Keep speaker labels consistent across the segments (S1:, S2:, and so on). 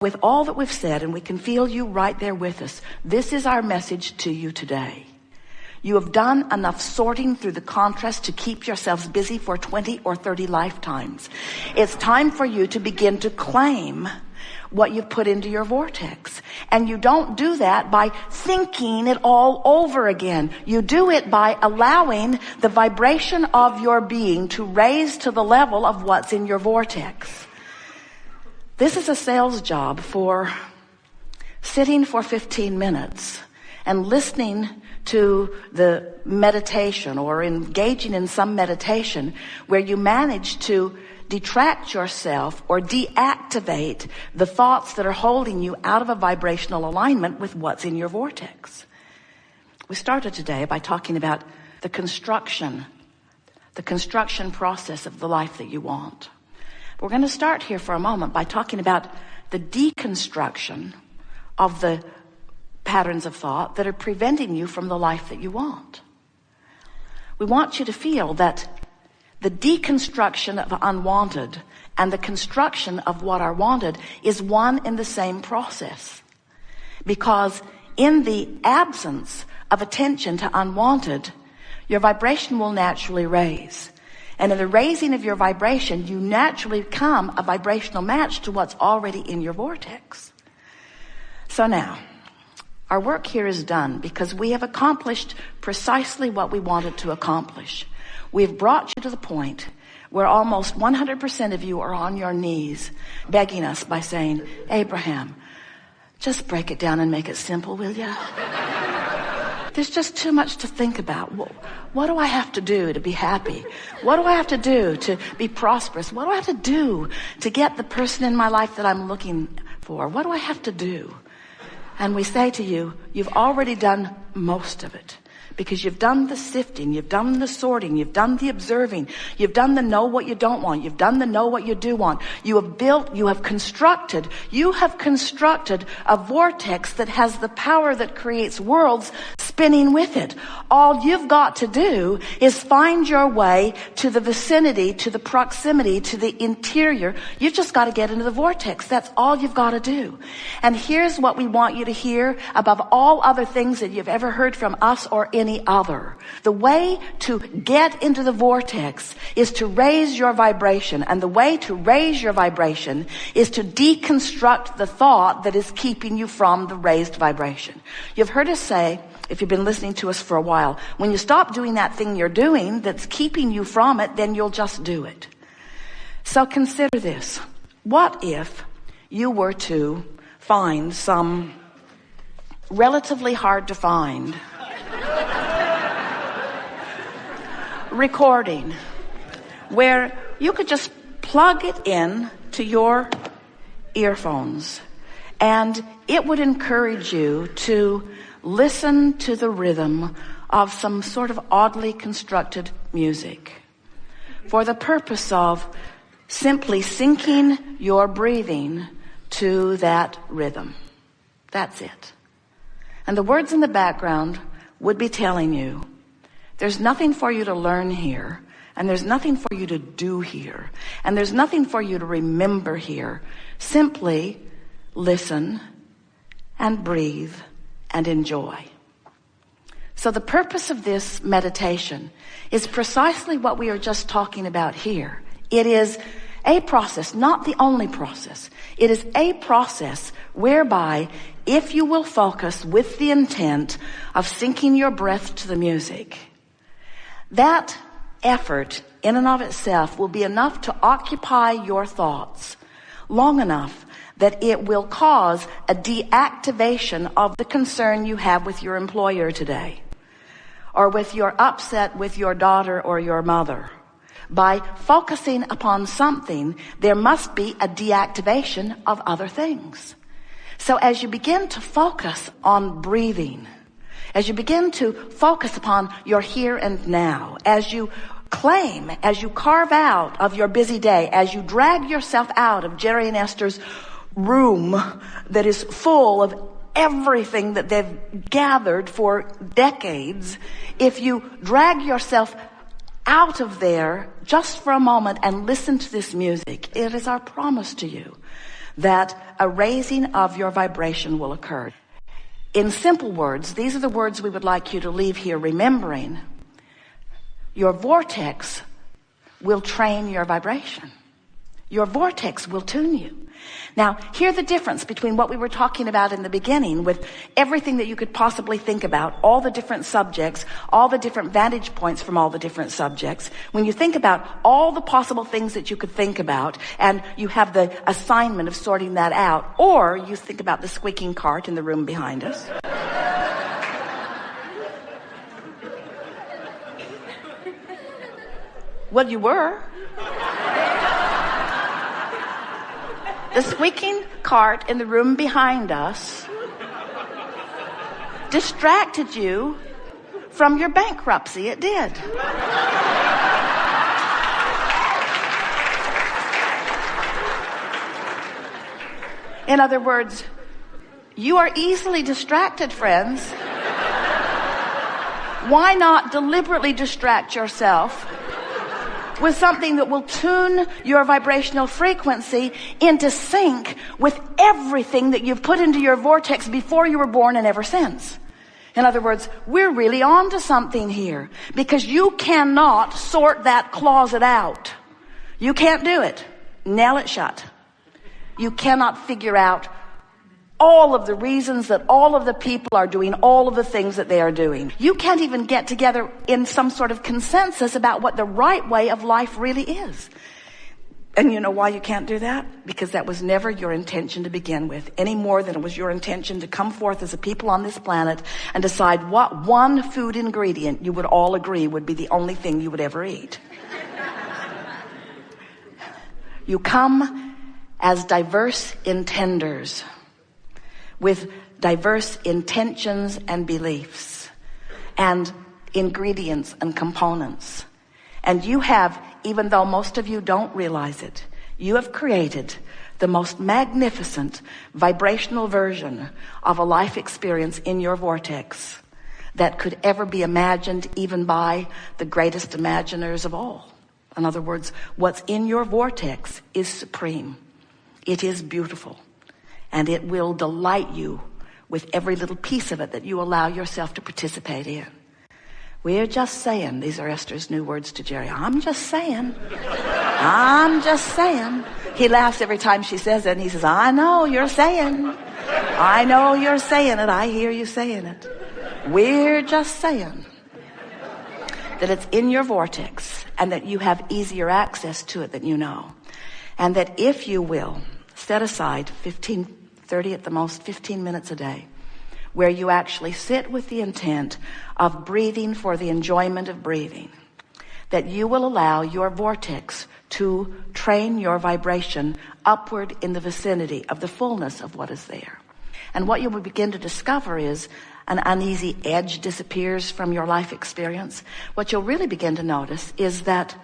S1: With all that we've said, and we can feel you right there with us, this is our message to you today. You have done enough sorting through the contrast to keep yourselves busy for 20 or 30 lifetimes. It's time for you to begin to claim what you've put into your vortex. And you don't do that by thinking it all over again. You do it by allowing the vibration of your being to raise to the level of what's in your vortex. This is a sales job for sitting for 15 minutes and listening to the meditation or engaging in some meditation where you manage to detract yourself or deactivate the thoughts that are holding you out of a vibrational alignment with what's in your vortex. We started today by talking about the construction process of the life that you want. We're going to start here for a moment by talking about the deconstruction of the patterns of thought that are preventing you from the life that you want. We want you to feel that the deconstruction of unwanted and the construction of what are wanted is one in the same process. Because in the absence of attention to unwanted, your vibration will naturally raise. And in the raising of your vibration, you naturally become a vibrational match to what's already in your vortex. So now, our work here is done because we have accomplished precisely what we wanted to accomplish. We've brought you to the point where almost 100% of you are on your knees begging us by saying, Abraham, just break it down and make it simple, will you? There's just too much to think about. What do I have to do to be happy? What do I have to do to be prosperous? What do I have to do to get the person in my life that I'm looking for? What do I have to do? And we say to you, you've already done most of it. Because you've done the sifting, you've done the sorting, you've done the observing, you've done the know what you don't want, you've done the know what you do want. You have constructed a vortex that has the power that creates worlds spinning with it. All you've got to do is find your way to the vicinity, to the proximity, to the interior. You've just got to get into the vortex. That's all you've got to do. And here's what we want you to hear above all other things that you've ever heard from us or any other. The way to get into the vortex is to raise your vibration. And the way to raise your vibration is to deconstruct the thought that is keeping you from the raised vibration. You've heard us say, if you've been listening to us for a while, when you stop doing that thing you're doing that's keeping you from it, then you'll just do it. So consider this. What if you were to find some relatively hard to find recording where you could just plug it in to your earphones and it would encourage you to listen to the rhythm of some sort of oddly constructed music for the purpose of simply syncing your breathing to that rhythm. That's it. And the words in the background would be telling you, there's nothing for you to learn here, and there's nothing for you to do here, and there's nothing for you to remember here. Simply listen and breathe and enjoy. So the purpose of this meditation is precisely what we are just talking about here. It is a process, not the only process. It is a process whereby if you will focus with the intent of syncing your breath to the music, that effort in and of itself will be enough to occupy your thoughts long enough that it will cause a deactivation of the concern you have with your employer today, or with your upset with your daughter or your mother. By focusing upon something, there must be a deactivation of other things. So as you begin to focus on breathing, as you begin to focus upon your here and now, as you claim, as you carve out of your busy day, as you drag yourself out of Jerry and Esther's room that is full of everything that they've gathered for decades, if you drag yourself out of there just for a moment and listen to this music, it is our promise to you that a raising of your vibration will occur. In simple words, these are the words we would like you to leave here remembering. Your vortex will train your vibration. Your vortex will tune you. Now, hear the difference between what we were talking about in the beginning with everything that you could possibly think about, all the different subjects, all the different vantage points from all the different subjects. When you think about all the possible things that you could think about, and you have the assignment of sorting that out, or you think about the squeaking cart in the room behind us. Well, you were. The squeaking cart in the room behind us distracted you from your bankruptcy. It did. In other words, you are easily distracted, friends. Why not deliberately distract yourself with something that will tune your vibrational frequency into sync with everything that you've put into your vortex before you were born and ever since? In other words, we're really on to something here, because you cannot sort that closet out. You can't do it. Nail it shut. You cannot figure out all of the reasons that all of the people are doing all of the things that they are doing. You can't even get together in some sort of consensus about what the right way of life really is. And you know why you can't do that? Because that was never your intention to begin with, any more than it was your intention to come forth as a people on this planet and decide what one food ingredient you would all agree would be the only thing you would ever eat. You come as diverse intenders, with diverse intentions and beliefs and ingredients and components. And you have, even though most of you don't realize it, you have created the most magnificent vibrational version of a life experience in your vortex that could ever be imagined even by the greatest imaginers of all. In other words, what's in your vortex is supreme. It is beautiful. And it will delight you with every little piece of it that you allow yourself to participate in. We're just saying, these are Esther's new words to Jerry. I'm just saying. I'm just saying. He laughs every time she says it, and he says, I know you're saying. I know you're saying it. I hear you saying it. We're just saying that it's in your vortex and that you have easier access to it than you know. And that if you will, set aside 30 at the most, 15 minutes a day, where you actually sit with the intent of breathing for the enjoyment of breathing, that you will allow your vortex to train your vibration upward in the vicinity of the fullness of what is there. And what you will begin to discover is an uneasy edge disappears from your life experience. What you'll really begin to notice is that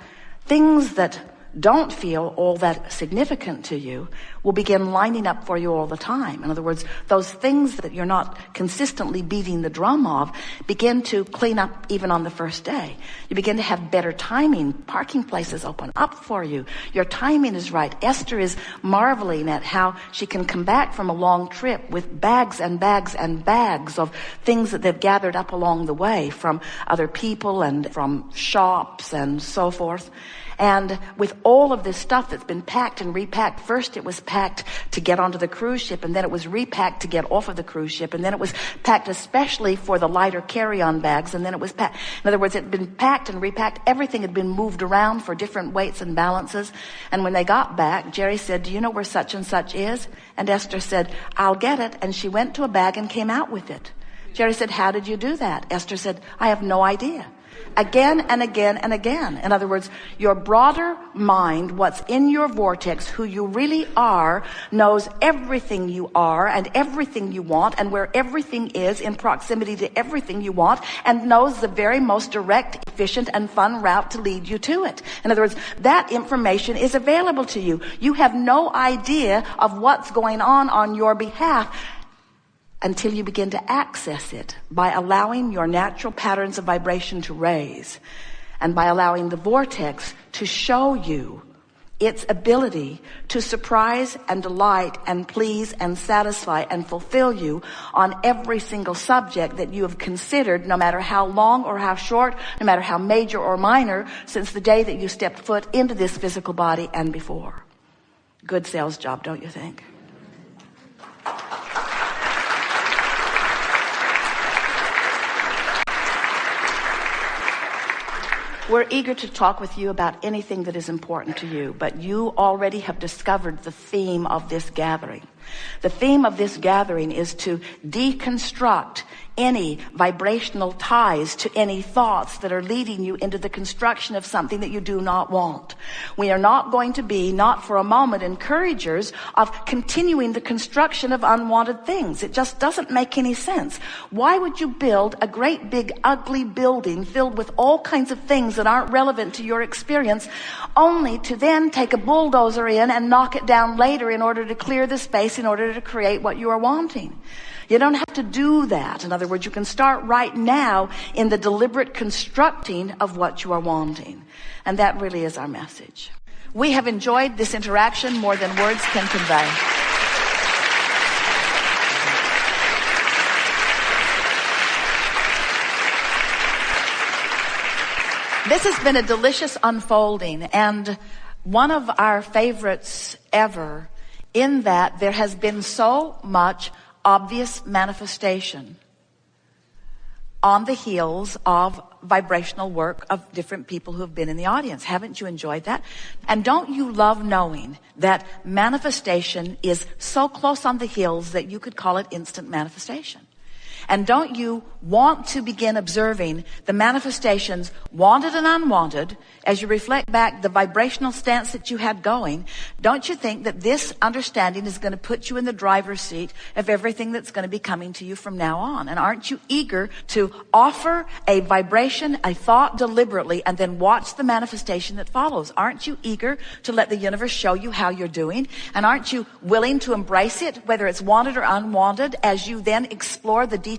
S1: things that don't feel all that significant to you will begin lining up for you all the time. In other words, those things that you're not consistently beating the drum of begin to clean up even on the first day. You begin to have better timing. Parking places open up for you. Your timing is right. Esther is marveling at how she can come back from a long trip with bags and bags and bags of things that they've gathered up along the way from other people and from shops and so forth. And with all of this stuff that's been packed and repacked, first it was packed to get onto the cruise ship, and then it was repacked to get off of the cruise ship, and then it was packed especially for the lighter carry-on bags, and then it was packed. In other words, it had been packed and repacked. Everything had been moved around for different weights and balances. And when they got back, Jerry said, do you know where such and such is? And Esther said, I'll get it. And she went to a bag and came out with it. Jerry said, how did you do that? Esther said, I have no idea. Again and again and again. In other words, your broader mind, what's in your vortex, who you really are, knows everything you are and everything you want and where everything is in proximity to everything you want, and knows the very most direct, efficient, and fun route to lead you to it. In other words, that information is available to you. You have no idea of what's going on your behalf until you begin to access it by allowing your natural patterns of vibration to raise, and by allowing the vortex to show you its ability to surprise and delight and please and satisfy and fulfill you on every single subject that you have considered, no matter how long or how short, no matter how major or minor, since the day that you stepped foot into this physical body and before. Good sales job, don't you think? We're eager to talk with you about anything that is important to you, but you already have discovered the theme of this gathering. The theme of this gathering is to deconstruct any vibrational ties to any thoughts that are leading you into the construction of something that you do not want. We are not going to be, not for a moment, encouragers of continuing the construction of unwanted things. It just doesn't make any sense. Why would you build a great big ugly building filled with all kinds of things that aren't relevant to your experience, only to then take a bulldozer in and knock it down later in order to clear the space in order to create what you are wanting? You don't have to do that. In other words, you can start right now in the deliberate constructing of what you are wanting. And that really is our message. We have enjoyed this interaction more than words can convey. This has been a delicious unfolding, and one of our favorites ever, in that there has been so much obvious manifestation on the heels of vibrational work of different people who have been in the audience. Haven't you enjoyed that? And don't you love knowing that manifestation is so close on the heels that you could call it instant manifestation? And don't you want to begin observing the manifestations, wanted and unwanted, as you reflect back the vibrational stance that you had going? Don't you think that this understanding is going to put you in the driver's seat of everything that's going to be coming to you from now on? And aren't you eager to offer a vibration, a thought deliberately, and then watch the manifestation that follows? Aren't you eager to let the universe show you how you're doing? And aren't you willing to embrace it, whether it's wanted or unwanted, as you then explore the details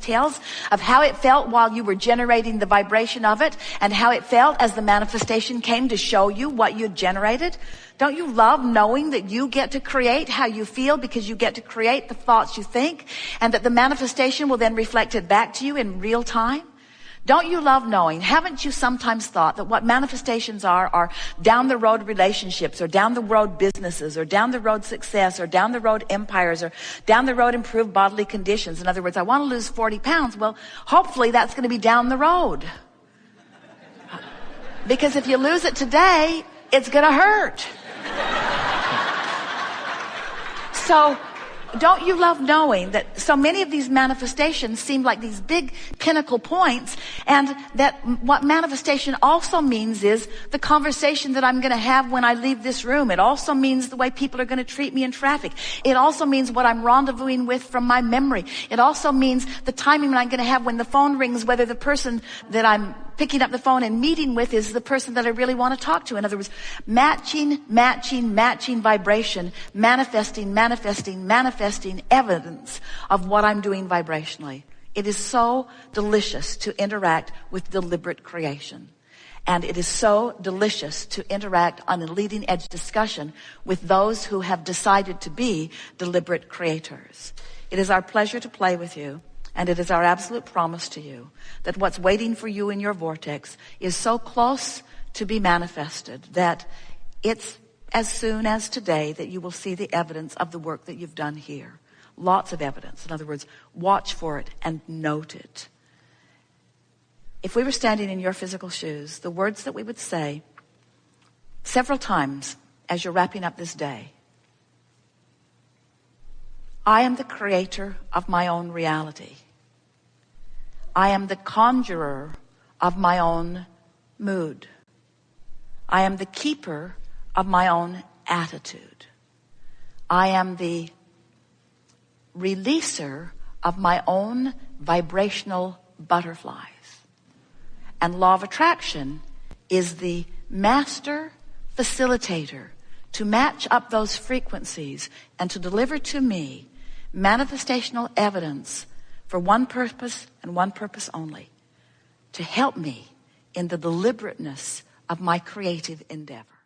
S1: of how it felt while you were generating the vibration of it, and how it felt as the manifestation came to show you what you'd generated? Don't you love knowing that you get to create how you feel, because you get to create the thoughts you think, and that the manifestation will then reflect it back to you in real time? Don't you love knowing? Haven't you sometimes thought that what manifestations are down the road relationships, or down the road businesses, or down the road success, or down the road empires, or down the road improved bodily conditions? In other words, I want to lose 40 pounds. Well, hopefully that's going to be down the road. Because if you lose it today, it's going to hurt. So, don't you love knowing that so many of these manifestations seem like these big pinnacle points, and that what manifestation also means is the conversation that I'm going to have when I leave this room. It also means the way people are going to treat me in traffic. It also means what I'm rendezvousing with from my memory. It also means the timing I'm going to have when the phone rings, whether the person that I'm picking up the phone and meeting with is the person that I really want to talk to. In other words, matching vibration, manifesting evidence of what I'm doing vibrationally. It is so delicious to interact with deliberate creation. And it is so delicious to interact on a leading edge discussion with those who have decided to be deliberate creators. It is our pleasure to play with you. And it is our absolute promise to you that what's waiting for you in your vortex is so close to be manifested that it's as soon as today that you will see the evidence of the work that you've done here. Lots of evidence. In other words, watch for it and note it. If we were standing in your physical shoes, the words that we would say several times as you're wrapping up this day: I am the creator of my own reality. I am the conjurer of my own mood. I am the keeper of my own attitude. I am the releaser of my own vibrational butterflies. And law of attraction is the master facilitator to match up those frequencies and to deliver to me manifestational evidence for one purpose and one purpose only: to help me in the deliberateness of my creative endeavor.